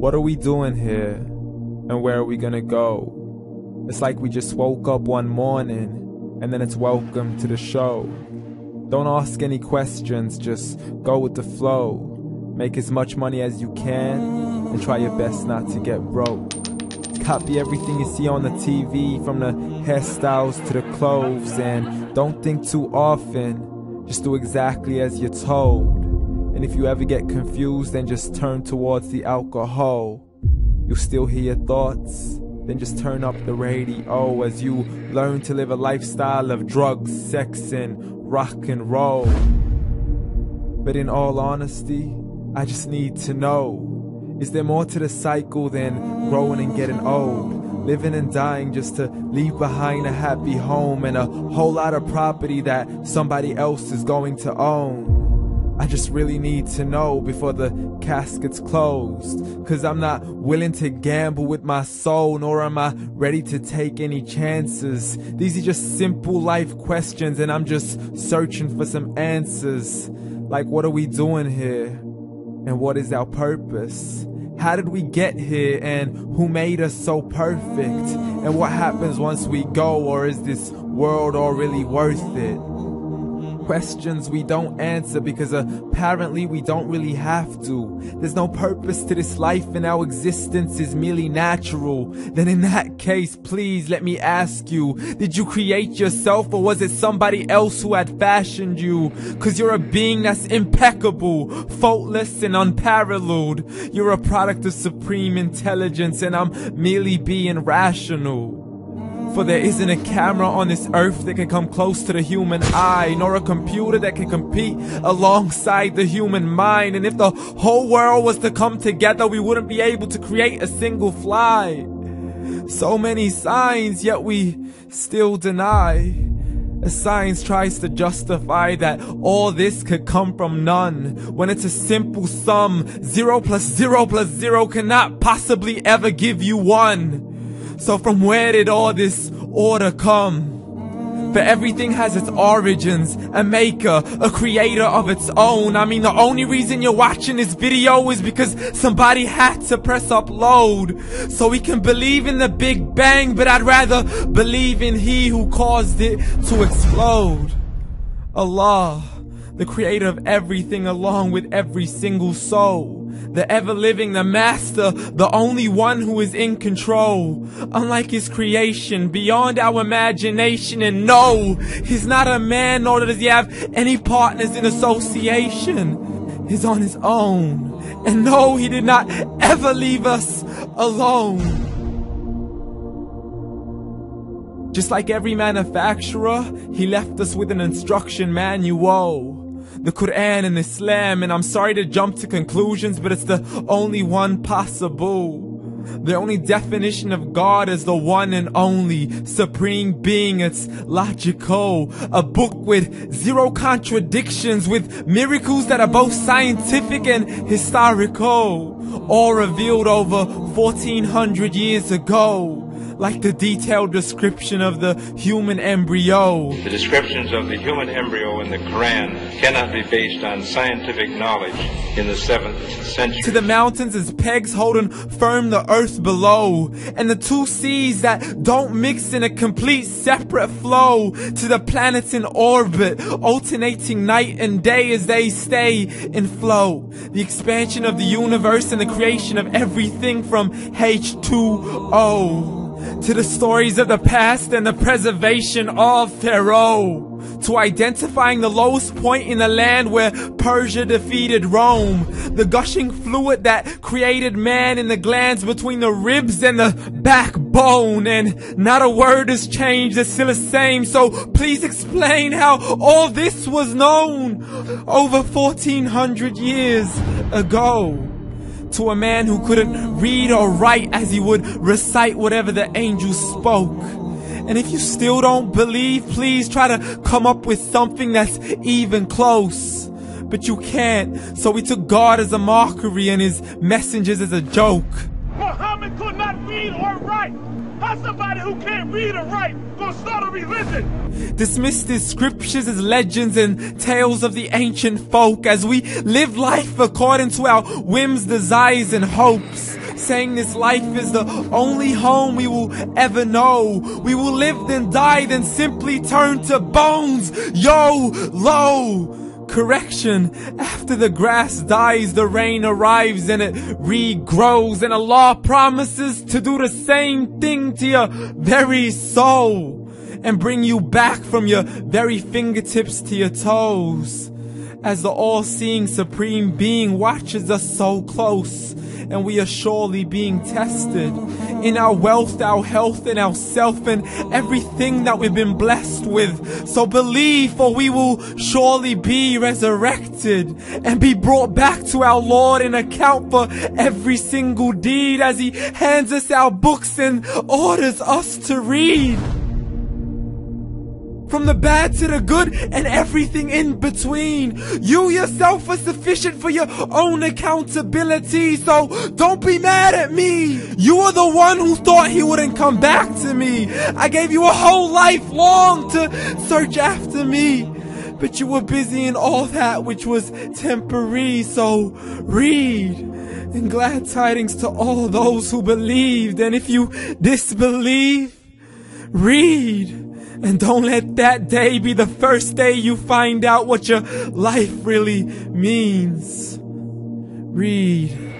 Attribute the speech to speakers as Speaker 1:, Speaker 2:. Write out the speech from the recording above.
Speaker 1: What are we doing here? And where are we gonna go? It's like we just woke up one morning, and then it's welcome to the show. Don't ask any questions, just go with the flow. Make as much money as you can, and try your best not to get broke. Copy everything you see on the TV, from the hairstyles to the clothes, and don't think too often, just do exactly as you're told. And if you ever get confused, then just turn towards the alcohol. You'll still hear your thoughts, then just turn up the radio as you learn to live a lifestyle of drugs, sex, and rock and roll. But in all honesty, I just need to know, is there more to the cycle than growing and getting old? Living and dying just to leave behind a happy home and a whole lot of property that somebody else is going to own. I just really need to know before the casket's closed, 'cause I'm not willing to gamble with my soul, nor am I ready to take any chances. These are just simple life questions, and I'm just searching for some answers. Like, what are we doing here? And what is our purpose? How did we get here, and who made us so perfect? And what happens once we go, or is this world all really worth it? Questions we don't answer because apparently we don't really have to. There's no purpose to this life and our existence is merely natural. Then in that case, please let me ask you, did you create yourself, or was it somebody else who had fashioned you? 'Cause you're a being that's impeccable, faultless and unparalleled. You're a product of supreme intelligence, and I'm merely being rational. For there isn't a camera on this earth that can come close to the human eye, nor a computer that can compete alongside the human mind. And if the whole world was to come together, we wouldn't be able to create a single fly. So many signs, yet we still deny. As science tries to justify that all this could come from none, when it's a simple sum. 0 plus 0 plus 0 cannot possibly ever give you 1. So from where did all this order come? For everything has its origins, a maker, a creator of its own. I mean, the only reason you're watching this video is because somebody had to press upload. So we can believe in the Big Bang, but I'd rather believe in He who caused it to explode. Allah, the creator of everything, along with every single soul. The ever-living, the master, the only one who is in control. Unlike his creation, beyond our imagination. And no, he's not a man, nor does he have any partners in association. He's on his own. And no, he did not ever leave us alone. Just like every manufacturer, he left us with an instruction manual. The Quran and Islam, and I'm sorry to jump to conclusions, but it's the only one possible. The only definition of God is the one and only supreme being. It's logical, a book with 0 contradictions, with miracles that are both scientific and historical, all revealed over 1400 years ago. Like the detailed description of the human embryo.
Speaker 2: The descriptions of the human embryo in the Quran cannot be based on scientific knowledge in the 7th century.
Speaker 1: To the mountains as pegs holding firm the earth below, and the 2 seas that don't mix in a complete separate flow. To the planets in orbit, alternating night and day as they stay in flow. The expansion of the universe and the creation of everything from H2O. To the stories of the past and the preservation of Pharaoh. To identifying the lowest point in the land where Persia defeated Rome. The gushing fluid that created man in the glands between the ribs and the backbone. And not a word has changed, it's still the same. So please explain how all this was known over 1400 years ago. To a man who couldn't read or write, as he would recite whatever the angels spoke. And if you still don't believe, please try to come up with something that's even close. But you can't, so we took God as a mockery and his messengers as a joke.
Speaker 3: Muhammad could not read or write. How's somebody who can't read or write gonna start a religion?
Speaker 1: Dismissed his scriptures as legends and tales of the ancient folk, as we live life according to our whims, desires, and hopes. saying this life is the only home we will ever know. We will live then die, then simply turn to bones. YOLO! Correction, after the grass dies, the rain arrives and it regrows, and Allah promises to do the same thing to your very soul and bring you back from your very fingertips to your toes, as the all-seeing supreme being watches us so close, and we are surely being tested in our wealth, our health, and our self, and everything that we've been blessed with. So believe, for we will surely be resurrected and be brought back to our Lord and account for every single deed, as He hands us our books and orders us to read. From the bad to the good and everything in between. You yourself are sufficient for your own accountability, so don't be mad at me. You are the one who thought He wouldn't come back to me. I gave you a whole life long to search after me, but you were busy in all that which was temporary. So read, and glad tidings to all those who believed. And if you disbelieve, read. And don't let that day be the first day you find out what your life really means. Read.